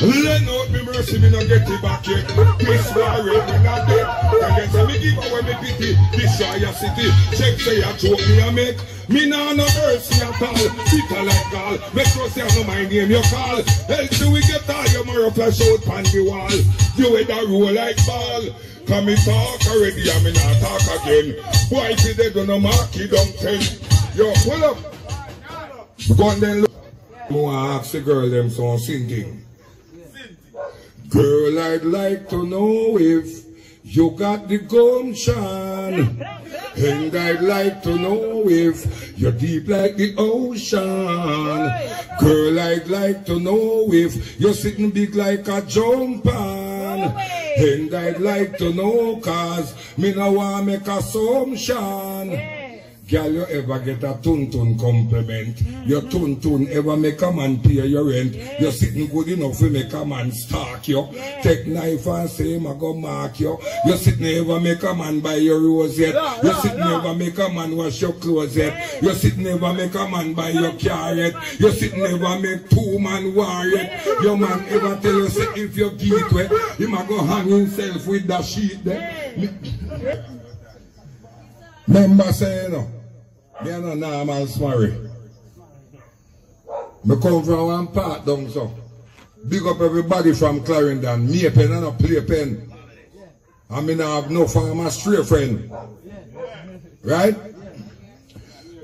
Let out me mercy, me no get it back yet. This war me not dead. And then say me give away me pity. Destroy your city. Check say you choke me and make. Me nah no mercy at all. Bitter like gall. Make sure say no my name you call. Else do we get all your mirror flash out pan the wall. You with a roll like ball. Come me talk already and me not talk again. Why did they gonna mark it down 10? Yo, pull up. Go on then look. I ask the girl them some singing. Girl, I'd like to know if you got the gumption. And I'd like to know if you're deep like the ocean. Girl, I'd like to know if you're sitting big like a jump pan. And I'd like to know cause me no want make assumption. Girl, you ever get a tun-tun compliment? Your tun-tun ever make a man pay your rent? You're sitting good enough to make a man stalk you. Take knife and say, I go mark you. You're sitting ever make a man buy your rose yet. You're sitting ever make a man wash your clothes yet. You're sitting ever make a man buy your car yet. You're sitting ever make 2 man war yet. Your man ever tell you, say, if you get wet, he might go hang himself with that sheet there. Remember saying, no. Me are no normal smarry. Me come from one part down so. Big up everybody from Clarendon. Me a pen and a play pen. I mean I have no farmer stray friend. Right?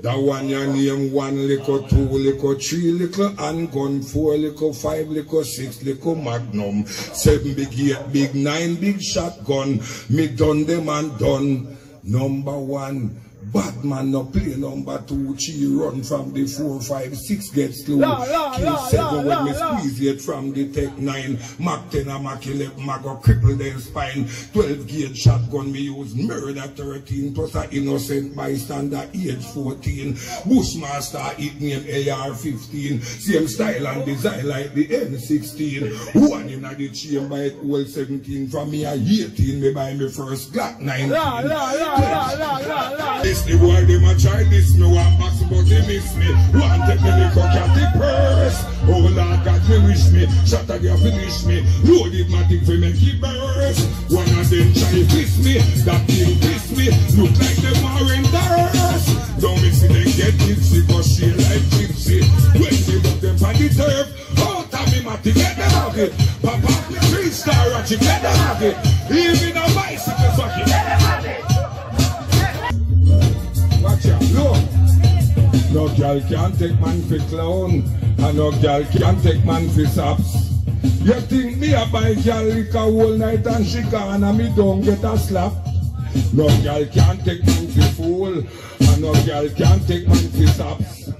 That one you name 1 little, 2 little, 3 little handgun, 4 little, 5 little, 6 little magnum, 7 big 8, big 9 big shotgun. Me done them and done. Number 1. Batman no play number 2, she run from the 4, 5, 6 get slow. Kill 7 when me squeeze it from the tech 9. Mac 10 and Mac 11, Mac go cripple their spine. 12 gauge shotgun me use murder 13 plus a innocent bystander age 14. Bushmaster it name AR-15. Same style and design like the N16. One in the chamber it all 17. From me a 18 me buy me first Glock 19. The boy them a try this me want box but they miss me. Want take me the cock at the purse. Oh Lord God me wish me. Shot a girl finish me. Loaded my thing for make it burst. One of them try piss me. That thing piss me. Look like them are in the earth. Don't me see them get tipsy cause she like gypsy. When they put them on the turf. Oh Tommy Matty get them out it. Papa me 3-star Ratchet get them out it. Even a bicycle fucking get them out it. Watch out, look. No girl can take man for clown, and no girl can take man for saps. You think me a buy girl liquor all night and she gone and me don't get a slap? No girl can take man for fool, and no girl can take man for saps.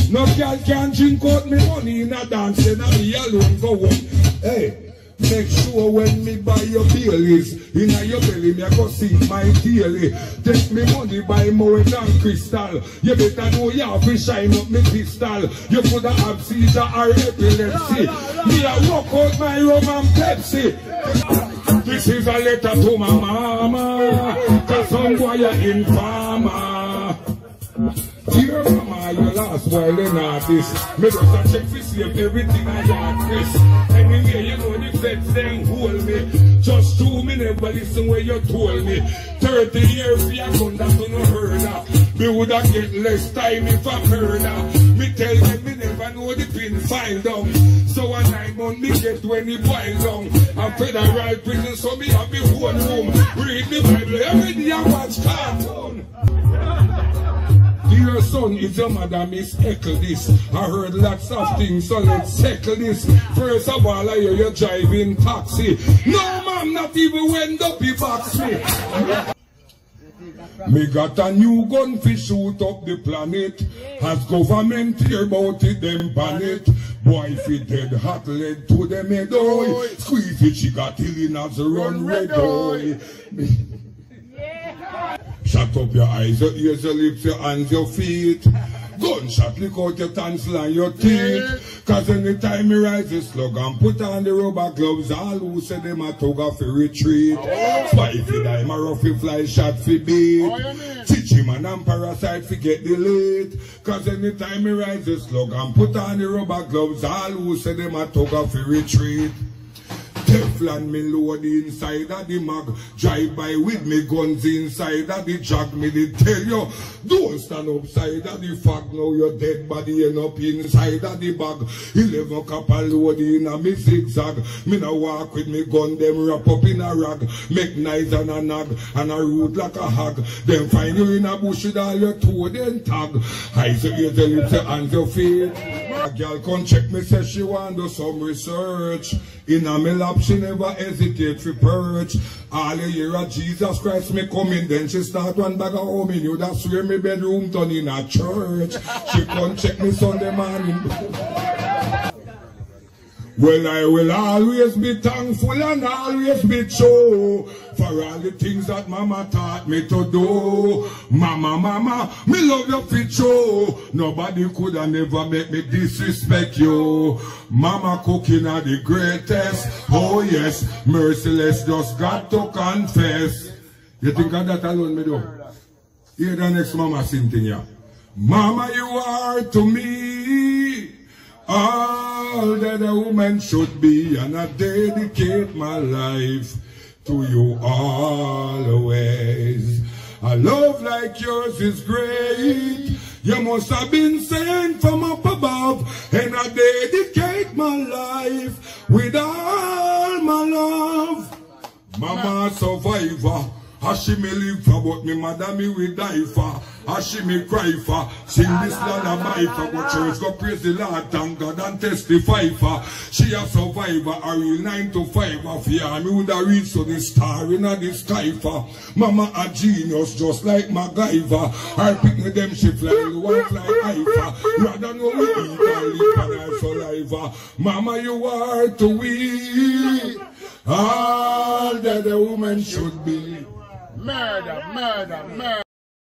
No girl can drink out me money in a dance and me alone go home. Hey. Make sure when me buy your Baileys, in your belly me I go see my daily. Take me money buy more than crystal. You better know you have to shine up me pistol. You could have seizure or epilepsy. Me I walk out my rum and Pepsi. This is a letter to my mama, cause some boy in farmer. Dear mama, you last while in artist. Me just a check to see if everything I got Chris. Anyway, you know the feds then hold me. Just 2 minutes, but listen where you told me. 30 years for your gun that you no heard of. Me woulda get less time if I murder. Me tell them me never know the pin file down. So a 9 month me get when it boil down. I'm federal prison, so me have me one room. Read the Bible every day I watch cartoon. Dear son, it's your mother, Miss Eckle this. I heard lots of things, so let's settle this. First of all, I hear you driving taxi. No, ma'am, not even when Duppy box me. Me got a new gun fi shoot up the planet. As government hear about it, them ban it. Boy fi dead hot lead to them head, oi. Squeeze it, she got till as run red, oi. Shut up your eyes, your ears, your lips, your hands, your feet. Gunshot, lick out your tonsil and your teeth. Cause anytime me rise the slug and put on the rubber gloves, all who say them a toga fi retreat. Spy fi die, my roughy fly shot fi beat. Teach him and parasite fi get delayed. Cause anytime me rise the slug and put on the rubber gloves, all who say them a toga fi retreat. Teflon me load inside of the mag. Drive by with me guns inside of the jag. Me did tell you, don't stand upside of the fag. Now your dead body end up inside of the bag. 11 copper load in a me zigzag. Me now walk with me gun, them wrap up in a rag. Make nice and a nag, and a root like a hag. Then find you in a bush with all your toe, then tag. I say you tell him, say hands your feet. A girl come check me, say she want do some research. In a me lap, she never hesitate to perch. All you hear of Jesus Christ me coming, then she start one bag of home in you. That's where me bedroom turn in a church. She come check me Sunday morning. Well, I will always be thankful and always be true for all the things that Mama taught me to do. Mama, me love you for true. Nobody could have never make me disrespect you. Mama cooking are the greatest. Oh yes, merciless, just got to confess. You think of that alone, me do? Hear the next Mama sing thing here. Mama, you are to me all that a woman should be, and I dedicate my life to you always. A love like yours is great. You must have been sent from up above, and I dedicate my life with all my love. Mama survivor, as she may live for, but me mother me will die for. As she may cry for, sing this lullaby for, but church go praise the Lord, thank God and testify for. She a survivor, a real 9 to 5 of here. Me would have reached to the star in the sky for. Mama a genius just like MacGyver. Her picnic them she fly low and fly high for. Rather know we eat and live and our saliva. Mama you are to we all that a woman should be. Murder, murder, murder.